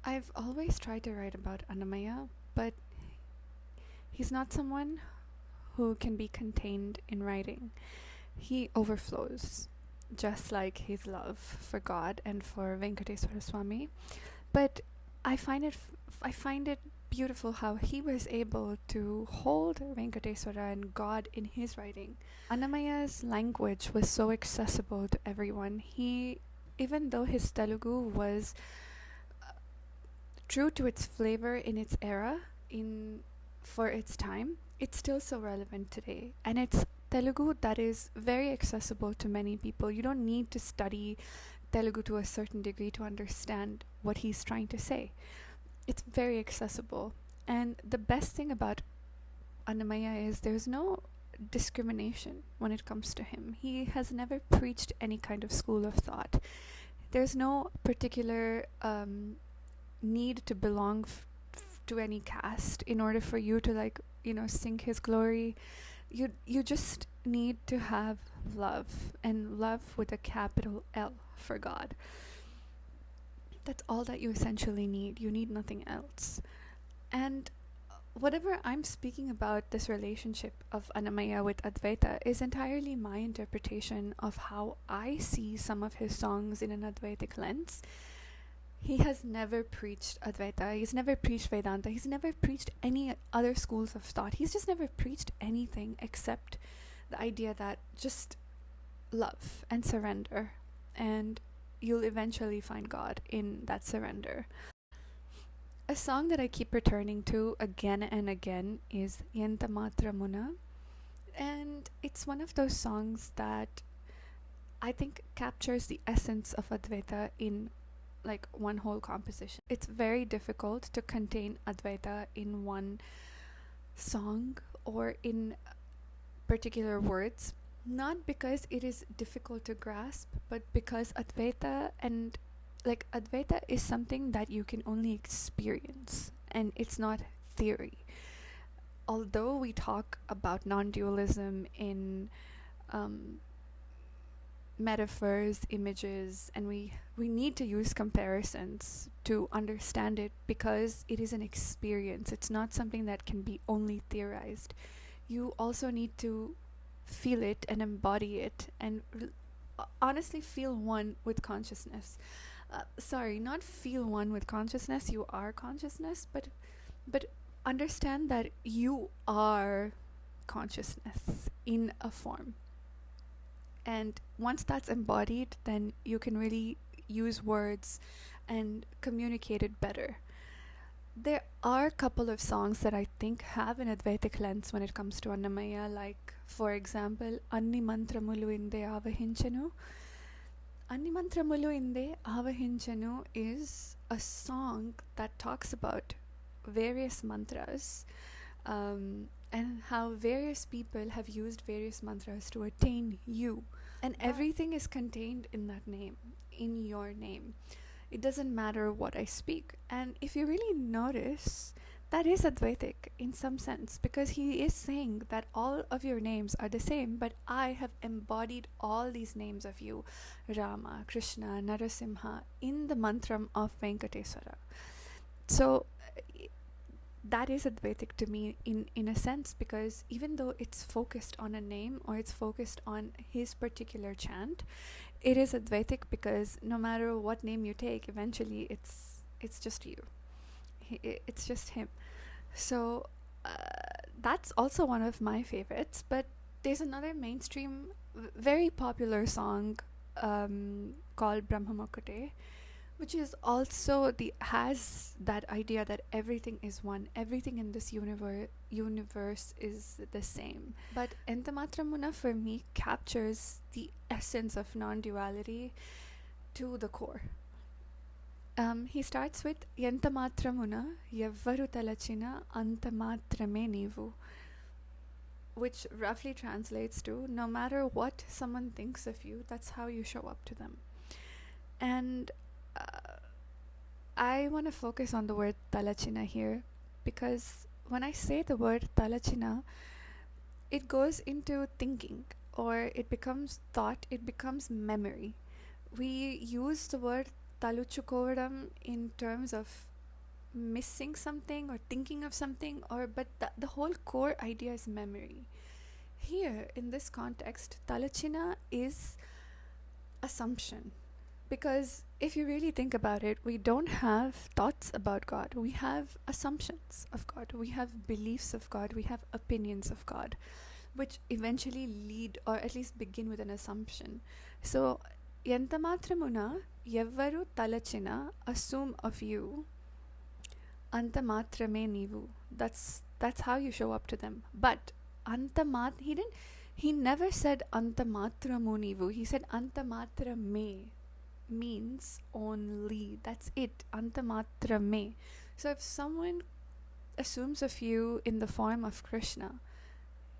I've always tried to write about Annamayya, but he's not someone who can be contained in writing. He overflows, just like his love for God and for Venkateswara Swami. But I find it beautiful how he was able to hold Venkateswara and God in his writing. Annamayya's language was so accessible to everyone. Even though his Telugu was true to its flavor in its era, in for its time, it's still so relevant today. And it's Telugu that is very accessible to many people. You don't need to study Telugu to a certain degree to understand what he's trying to say. It's very accessible. And the best thing about Annamayya is there's no discrimination when it comes to him. He has never preached any kind of school of thought. There's no particular need to belong to any caste in order for you to sing his glory. You just need to have love, and love with a capital L, for God. That's all that you essentially need. You need nothing else. And whatever I'm speaking about, this relationship of Annamayya with Advaita, is entirely my interpretation of how I see some of his songs in an Advaitic lens. He has never preached Advaita, he's never preached Vedanta, he's never preached any other schools of thought. He's just never preached anything except the idea that just love and surrender, and you'll eventually find God in that surrender. A song that I keep returning to again and again is Entha Maatramuna, and it's one of those songs that I think captures the essence of Advaita in one whole composition. It's very difficult to contain Advaita in one song or in particular words, not because it is difficult to grasp, but because Advaita is something that you can only experience, and it's not theory. Although we talk about non-dualism in metaphors, images, and we need to use comparisons to understand it, because it is an experience. It's not something that can be only theorized. You also need to feel it and embody it, and honestly feel one with consciousness. Not feel one with consciousness, you are consciousness, but understand that you are consciousness in a form. And once that's embodied, then you can really use words and communicate it better. There are a couple of songs that I think have an Advaitic lens when it comes to Annamayya, like, for example, Anni Mantramulu Inde Avahinchanu. Anni Mantramulu Inde Avahinchanu is a song that talks about various mantras, and how various people have used various mantras to attain you. And everything is contained in that name, in your name. It doesn't matter what I speak. And if you really notice, that is Advaitic in some sense, because he is saying that all of your names are the same, but I have embodied all these names of you, Rama, Krishna, Narasimha, in the mantram of Venkateswara. So that is Advaitic to me in a sense, because even though it's focused on a name or it's focused on his particular chant, it is Advaitic because no matter what name you take, eventually it's just you. It's just him. So that's also one of my favorites. But there's another mainstream, very popular song called Brahmamukute, which is also has that idea that everything is one, everything in this universe is the same. But Entha Maatramuna for me captures the essence of non-duality to the core. He starts with Entha Maatramuna Yavvaru Talachina Antha Maatrame Neevu, which roughly translates to, no matter what someone thinks of you, that's how you show up to them. And I want to focus on the word talachina here, because when I say the word talachina, it goes into thinking, or it becomes thought, it becomes memory. We use the word taluchukovidam in terms of missing something or thinking of something, but the whole core idea is memory. Here in this context, talachina is assumption, because if you really think about it, we don't have thoughts about God, we have assumptions of God, we have beliefs of God, we have opinions of God, which eventually lead or at least begin with an assumption. So Entha Maatramuna, evvaru talachina, assume of you, Anta Matrame Nivu. That's how you show up to them. But he never said Anta Matramu Nivu. He said Anta Matrame, means only. That's it. Anta Matrame. So if someone assumes of you in the form of Krishna,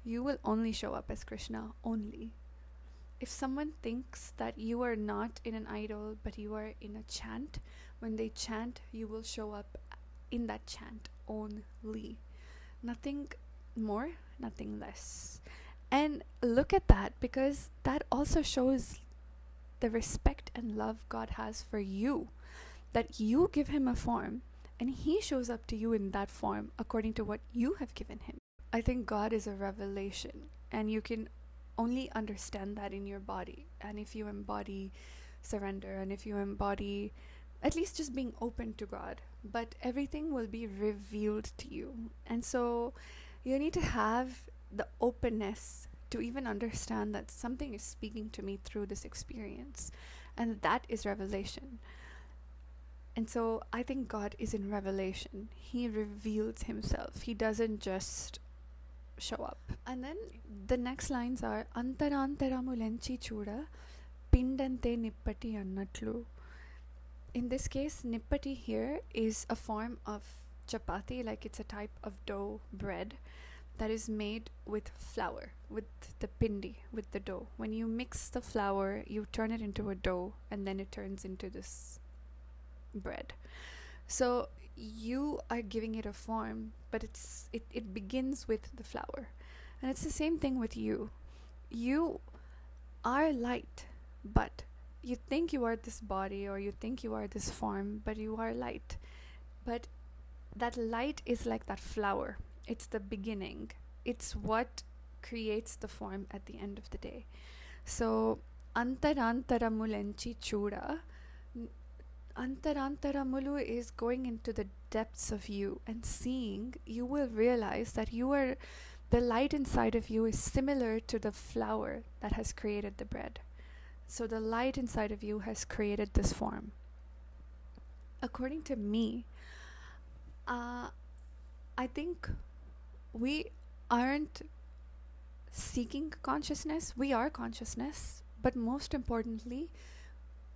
you will only show up as Krishna only. If someone thinks that you are not in an idol but you are in a chant, when they chant, you will show up in that chant only. Nothing more, nothing less. And look at that, because that also shows the respect and love God has for you, that you give him a form and he shows up to you in that form according to what you have given him. I think God is a revelation, and you can only understand that in your body, and if you embody surrender, and if you embody at least just being open to God, but everything will be revealed to you. And so you need to have the openness to even understand that something is speaking to me through this experience, and that is revelation. And so I think God is in revelation. He reveals himself. He doesn't just show up. And then the next lines are Antarantaramulenchi chuda pindante nippati annatlu. In this case, nippati here is a form of chapati, like it's a type of dough bread that is made with flour, with the pindi, with the dough. When you mix the flour, you turn it into a dough, and then it turns into this bread. So you are giving it a form, but it begins with the flour. And it's the same thing with you. You are light, but you think you are this body, or you think you are this form, but you are light. But that light is like that flower. It's the beginning. It's what creates the form at the end of the day. So Antarantaramulenchi chuda. Antarantaramulu is going into the depths of you and seeing. You will realize that the light inside of you is similar to the flour that has created the bread. So the light inside of you has created this form. According to me, I think we aren't seeking consciousness. We are consciousness, but most importantly,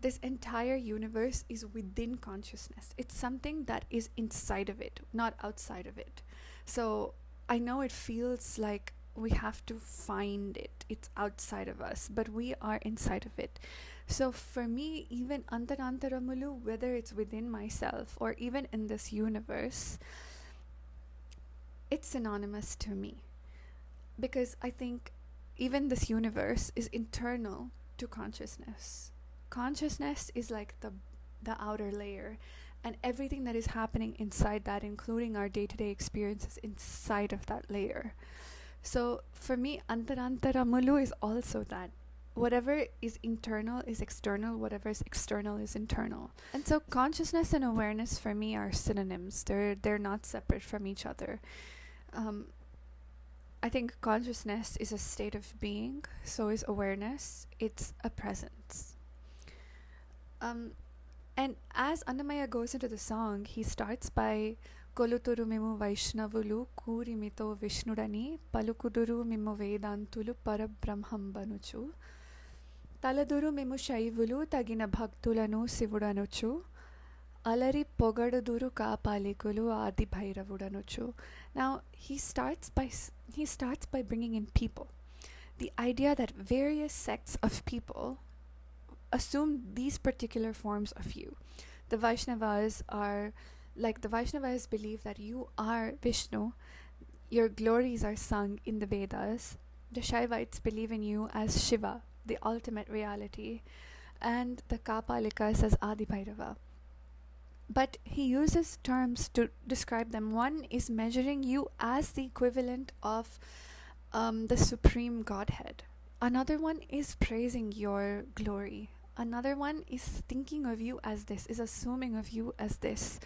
this entire universe is within consciousness. It's something that is inside of it, not outside of it. So I know it feels like we have to find it. It's outside of us, but we are inside of it. So for me, even Antarantaramulu, whether it's within myself or even in this universe, it's synonymous to me. Because I think even this universe is internal to consciousness. Consciousness is like the outer layer, and everything that is happening inside that, including our day-to-day experiences inside of that layer. So for me, Antarantaramulu is also that. Whatever is internal is external, whatever is external is internal. And so consciousness and awareness for me are synonyms. They're not separate from each other. I think consciousness is a state of being, so is awareness. It's a presence. And as Annamayya goes into the song, he starts by Koluturu mimu Vaishnavulu Kurimito Vishnudani Palukuduru mimu Vedantulu Parabrahmam Banuchu Taladuru mimu Shaivulu Tagina Bhaktulanu Sivudanuchu Alari Pogaduduru Kapalekulu Adi Bhairavudanuchu. Now he starts by bringing in people. The idea that various sects of people assume these particular forms of you. The Vaishnavas believe that you are Vishnu. Your glories are sung in the Vedas. The Shaivites believe in you as Shiva, the ultimate reality. And the Kapalikas as Adi Bhairava. But he uses terms to describe them. One is measuring you as the equivalent of the supreme Godhead. Another one is praising your glory. Another one is thinking of you as this, is assuming of you as this.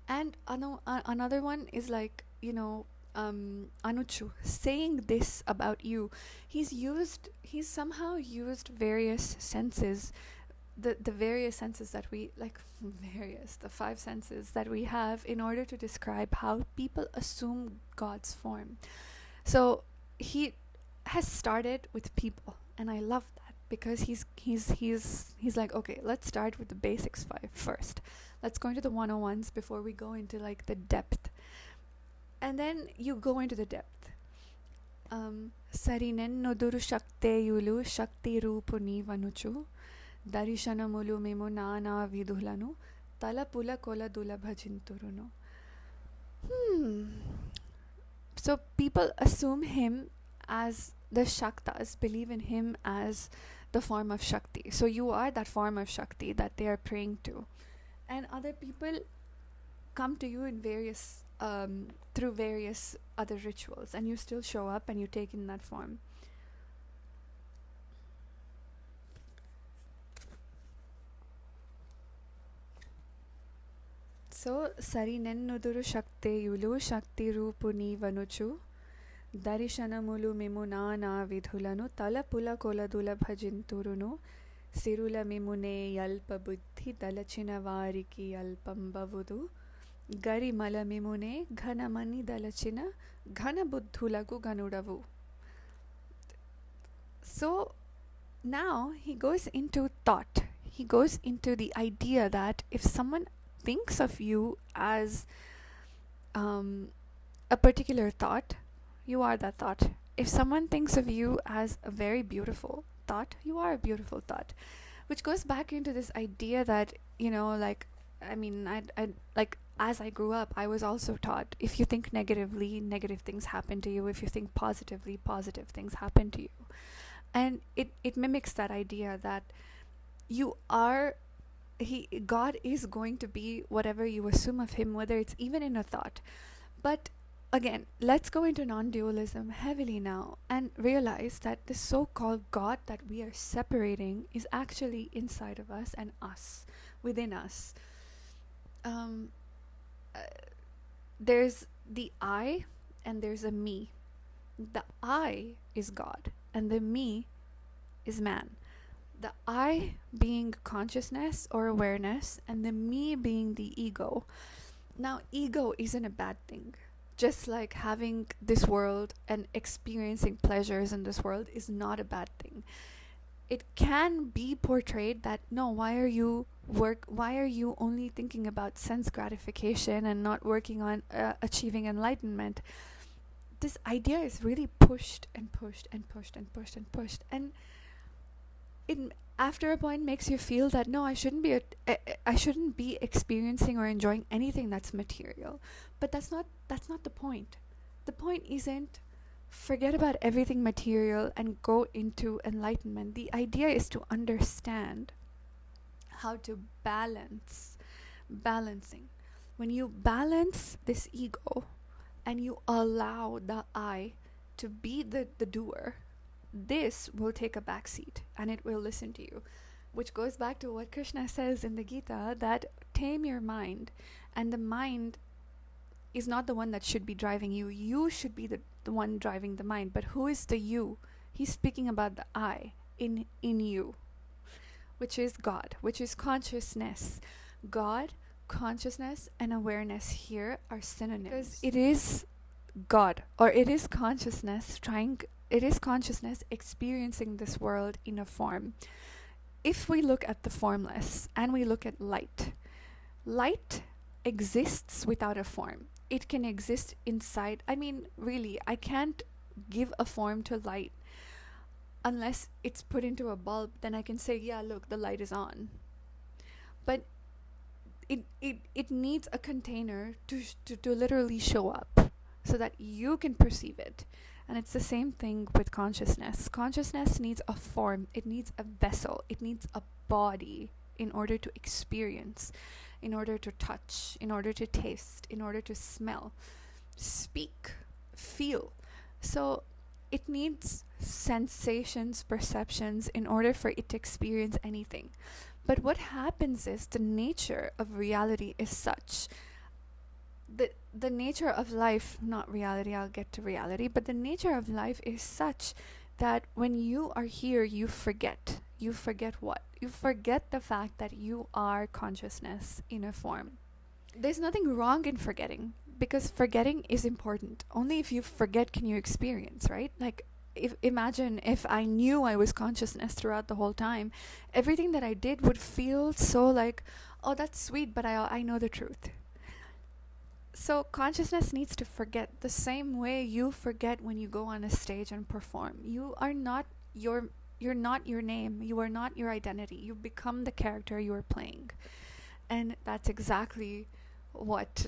And another one is like, Anuchu, saying this about you. He's somehow used various senses, the various senses that we, the five senses that we have, in order to describe how people assume God's form. So he has started with people, and I love that, because he's like, okay, let's start with the basics first. Let's go into the 101s before we go into like the depth. And then you go into the depth. Sarinennoduru shakteyulu shakti rupuni vanuchu darishanamulu memu nana vidulanu talapula koladula bhajinturunu. So people assume him as the Shaktas, believe in him as the form of Shakti. So you are that form of Shakti that they are praying to. And other people come to you in various through various other rituals, and you still show up and you take in that form. So sarinennuduru shakteyulu shakti rupuni vanuchu darishanamulu mimunana vidhulanu talapula koladula bhajinturunu sirula mimune yalpa buddhi dalachina variki yalpam bavudu Garimala mimune ghanamani dalachina ghana buddhulagu ganudavu. So now he goes into thought. He goes into the idea that if someone thinks of you as a particular thought, you are that thought. If someone thinks of you as a very beautiful thought, you are a beautiful thought. Which goes back into this idea that, as I grew up, I was also taught, if you think negatively, negative things happen to you. If you think positively, positive things happen to you. And it mimics that idea that God is going to be whatever you assume of him, whether it's even in a thought. But again, let's go into non-dualism heavily now and realize that this so-called God that we are separating is actually inside of us and us, within us. There's the I and there's a me. The I is God and the me is man. The I being consciousness or awareness, and the me being the ego. Now, ego isn't a bad thing. Just like having this world and experiencing pleasures in this world is not a bad thing. It can be portrayed that, no, why are you only thinking about sense gratification and not working on achieving enlightenment? This idea is really pushed and pushed and pushed and pushed and pushed, and it after a point makes you feel that, no, I shouldn't be experiencing or enjoying anything that's material. But that's not the point. The point isn't forget about everything material and go into enlightenment. The idea is to understand how to balancing. When you balance this ego and you allow the I to be the doer, this will take a backseat and it will listen to you. Which goes back to what Krishna says in the Gita, that tame your mind, and the mind is not the one that should be driving you. You should be the one driving the mind. But who is the you? He's speaking about the I in you, which is God, which is consciousness. God, consciousness, and awareness here are synonyms. Because it is God, or it is consciousness experiencing this world in a form. If we look at the formless and we look at light exists without a form. It can exist inside. Really, I can't give a form to light unless it's put into a bulb. Then I can say, yeah, look, the light is on. But it needs a container to literally show up so that you can perceive it. And it's the same thing with consciousness. Consciousness needs a form. It needs a vessel. It needs a body in order to experience. in order to touch, in order to taste, in order to smell, speak, feel. So it needs sensations, perceptions in order for it to experience anything. But what happens is the nature of reality is such, the nature of life, not reality, I'll get to reality, but the nature of life is such that when you are here, you forget. You forget what? You forget the fact that you are consciousness in a form. There's nothing wrong in forgetting, because forgetting is important. Only if you forget can you experience, right? Like, imagine if I knew I was consciousness throughout the whole time, everything that I did would feel so like, oh, that's sweet, but I know the truth. So consciousness needs to forget the same way you forget when you go on a stage and perform. You're not your name. You are not your identity. You become the character you are playing. And that's exactly what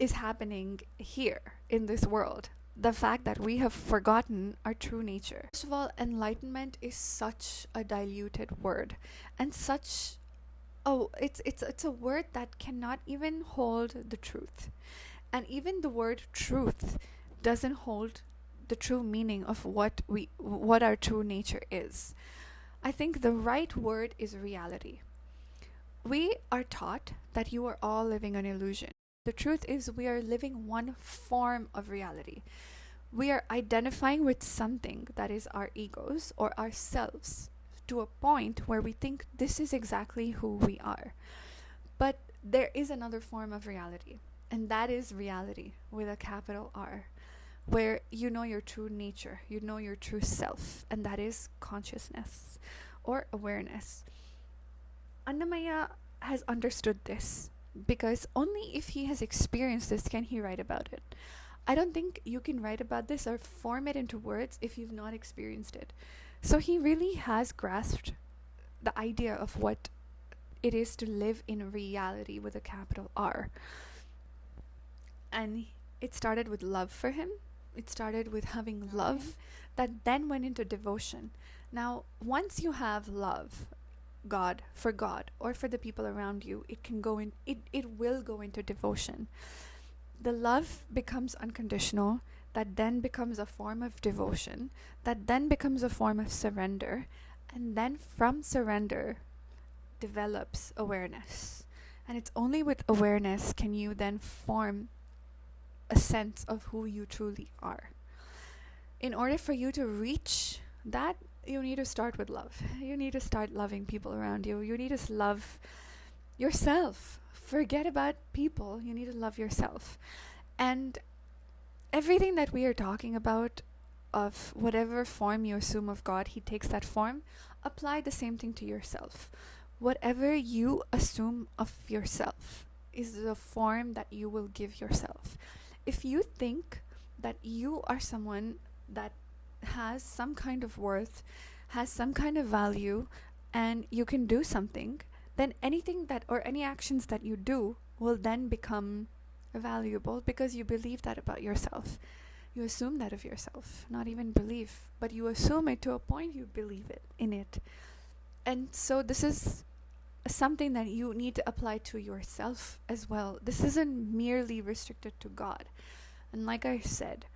is happening here in this world. The fact that we have forgotten our true nature. First of all, enlightenment is such a diluted word, and such it's a word that cannot even hold the truth. And even the word truth doesn't hold the true meaning of what our true nature is. I think the right word is reality. We are taught that you are all living an illusion. The truth is we are living one form of reality. We are identifying with something that is our egos or ourselves, to a point where we think this is exactly who we are. But there is another form of reality, and that is reality with a capital R, where you know your true nature, you know your true self, and that is consciousness or awareness. Annamayya has understood this, because only if he has experienced this can he write about it. I don't think you can write about this or form it into words if you've not experienced it. So he really has grasped the idea of what it is to live in reality with a capital R. And it started with love for him. It started with having love that then went into devotion. Now, once you have love, God, or for the people around you, it will go into devotion. The love becomes unconditional, that then becomes a form of devotion, that then becomes a form of surrender, and then from surrender develops awareness. And it's only with awareness can you then form a sense of who you truly are. In order for you to reach that, you need to start with love. You need to start loving people around you. You need to love yourself. Forget about people. You need to love yourself. And everything that we are talking about, of whatever form you assume of God, he takes that form. Apply the same thing to yourself. Whatever you assume of yourself is the form that you will give yourself. If you think that you are someone that has some kind of worth, has some kind of value, and you can do something, then anything that, or any actions that you do, will then become valuable, because you believe that about yourself. You assume that of yourself, not even believe, but you assume it to a point you believe it in it. And so this is something that you need to apply to yourself as well. This isn't merely restricted to God. And like I said,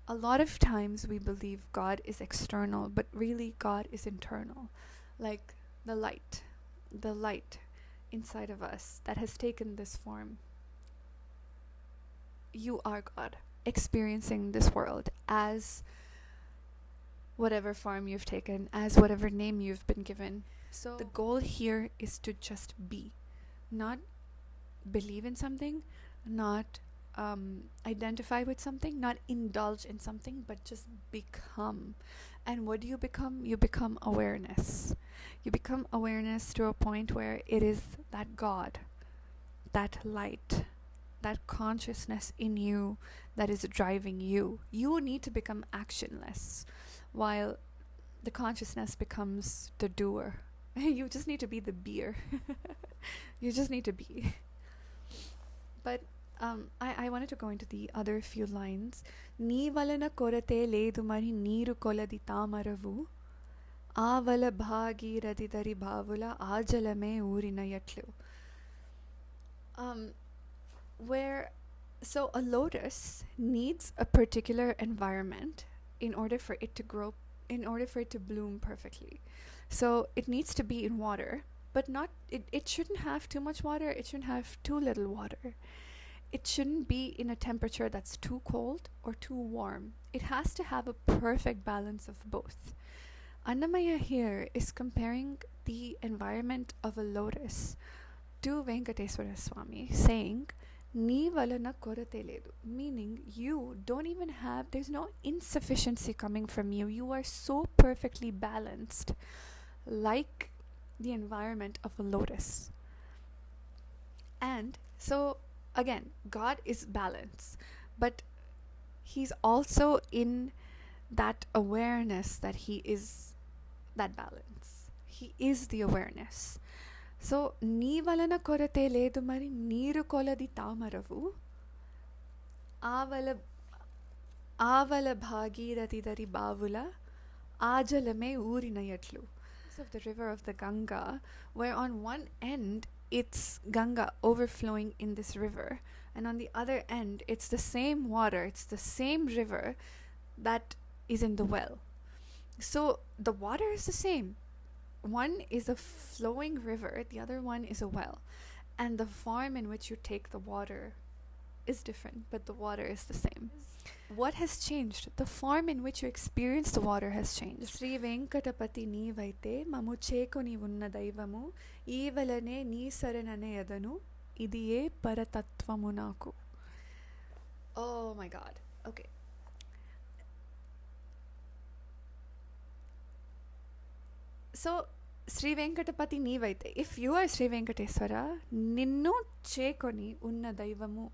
a lot of times we believe God is external, but really God is internal. Like the light inside of us that has taken this form. You are God, experiencing this world as whatever form you've taken, as whatever name you've been given. So the goal here is to just be, not believe in something, not identify with something, not indulge in something, but just become. And what do you become? You become awareness. You become awareness to a point where it is that God, that light, that consciousness in you that is driving you. You need to become actionless, while the consciousness becomes the doer. You just need to be the beer. You just need to be. But I wanted to go into the other few lines. Ni valana korate ledu mari neeru koladi tamaravu avala bhagi radidari bhavula ajalame urina yatlu. Where so a lotus needs a particular environment in order for it to grow, in order for it to bloom perfectly. So it needs to be in water, but not it shouldn't have too much water, it shouldn't have too little water. It shouldn't be in a temperature that's too cold or too warm. It has to have a perfect balance of both. Annamaya here is comparing the environment of a lotus to Venkateswara Swami, saying, "Ni valana korate ledu," meaning you don't even have, there's no insufficiency coming from you. You are so perfectly balanced, like the environment of a lotus. And so, again, God is balance, but He's also in that awareness that He is that balance. He is the awareness. So, నీ వలన కొరతే లేదు మరి నీరు కొలది తామరవు ఆవల ఆవల భాగీరథి దరి బావుల ఆజలమే ఊరినయట్లు. Of the river of the Ganga, where on one end it's Ganga overflowing in this river, and on the other end it's the same water, it's the same river that is in the well. So the water is the same. One is a flowing river, the other one is a well. And the form in which you take the water is different, but the water is the same. What has changed? The form in which you experience the water has changed. Sri Venkatapati neevaite mamu chekoni unna daivamu ఈవలనే నీ శరణనయదను ఇదియే పరతత్వము నాకు. Oh my God. Okay. So, Sri Venkatapati neevaite. If you are Sri Venkateswara, ninnu chekoni unna daivamu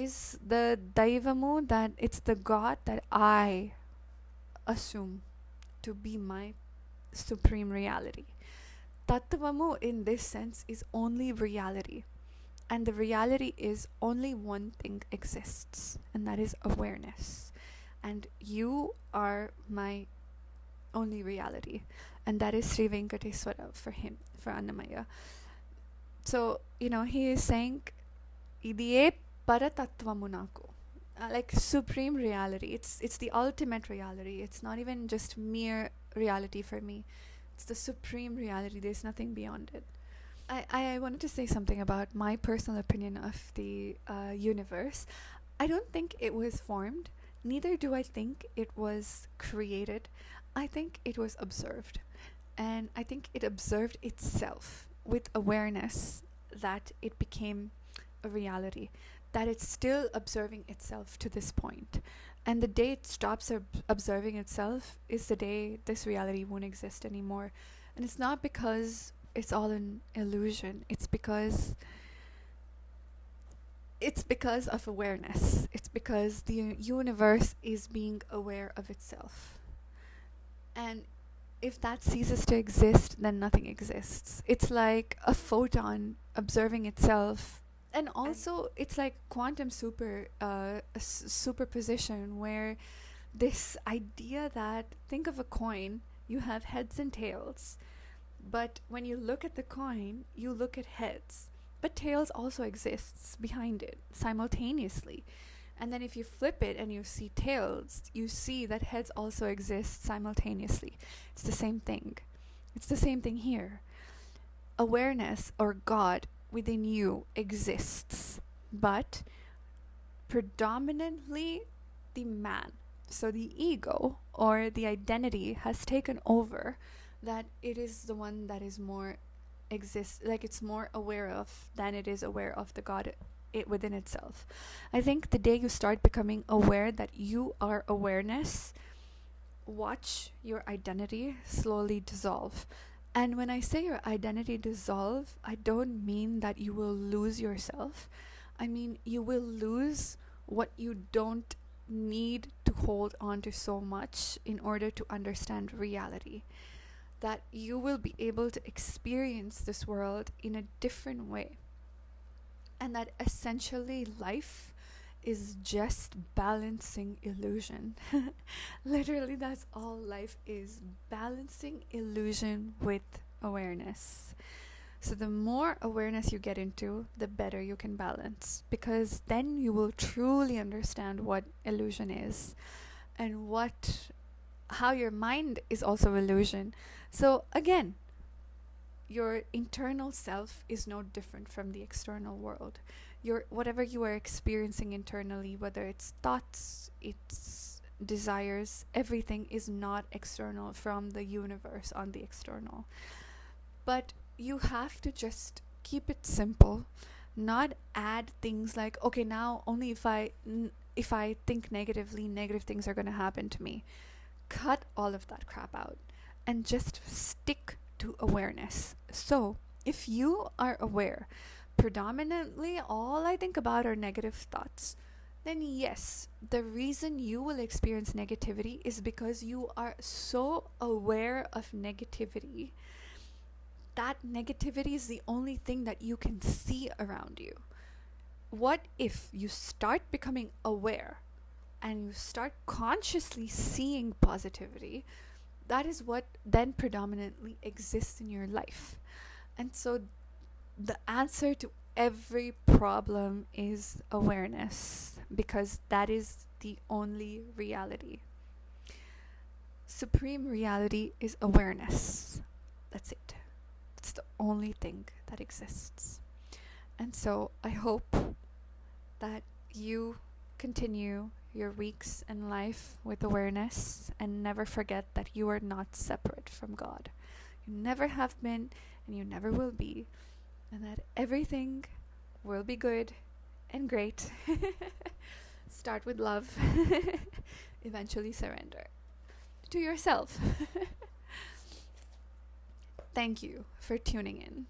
is the daivamu, that it's the God that I assume to be my supreme reality. Tattvamu in this sense is only reality. And the reality is only one thing exists, and that is awareness. And you are my only reality. And that is Sri Venkateswara for him, for Annamayya. So, he is saying, Idiye paratattvamu naku. Like supreme reality. It's the ultimate reality. It's not even just mere reality for me. It's the supreme reality. There's nothing beyond it. I wanted to say something about my personal opinion of the universe. I don't think it was formed. Neither do I think it was created. I think it was observed. And I think it observed itself with awareness that it became a reality, that it's still observing itself to this point. And the day it stops observing itself is the day this reality won't exist anymore. And it's not because it's all an illusion. It's because of awareness. It's because the universe is being aware of itself. And if that ceases to exist, then nothing exists. It's like a photon observing itself. And also, it's like quantum superposition, where this idea that, think of a coin, you have heads and tails. But when you look at the coin, you look at heads. But tails also exists behind it simultaneously. And then if you flip it and you see tails, you see that heads also exist simultaneously. It's the same thing. It's the same thing here. Awareness, or God, within you exists, but predominantly the man. So the ego, or the identity, has taken over, that it is the one that is more like it's more aware of than it is aware of the God within itself. I think the day you start becoming aware that you are awareness, watch your identity slowly dissolve. And when I say your identity dissolve, I don't mean that you will lose yourself. I mean you will lose what you don't need to hold on to so much in order to understand reality. That you will be able to experience this world in a different way. And that essentially life is just balancing illusion. Literally, that's all life is. Balancing illusion with awareness. So the more awareness you get into, the better you can balance, because then you will truly understand what illusion is, and how your mind is also illusion. So again, your internal self is no different from the external world. Whatever you are experiencing internally, whether it's thoughts, it's desires, everything is not external from the universe on the external. But you have to just keep it simple, not add things like, okay, now only if I think negatively, negative things are going to happen to me. Cut all of that crap out and just stick to awareness. So if you are aware, predominantly all I think about are negative thoughts, then yes, the reason you will experience negativity is because you are so aware of negativity. That negativity is the only thing that you can see around you. What if you start becoming aware and you start consciously seeing positivity? That is what then predominantly exists in your life. And so the answer to every problem is awareness, because that is the only reality. Supreme reality is awareness. That's it. It's the only thing that exists. And so I hope that you continue your weeks in life with awareness and never forget that you are not separate from God. You never have been and you never will be, and that everything will be good and great. Start with love. Eventually surrender to yourself. Thank you for tuning in.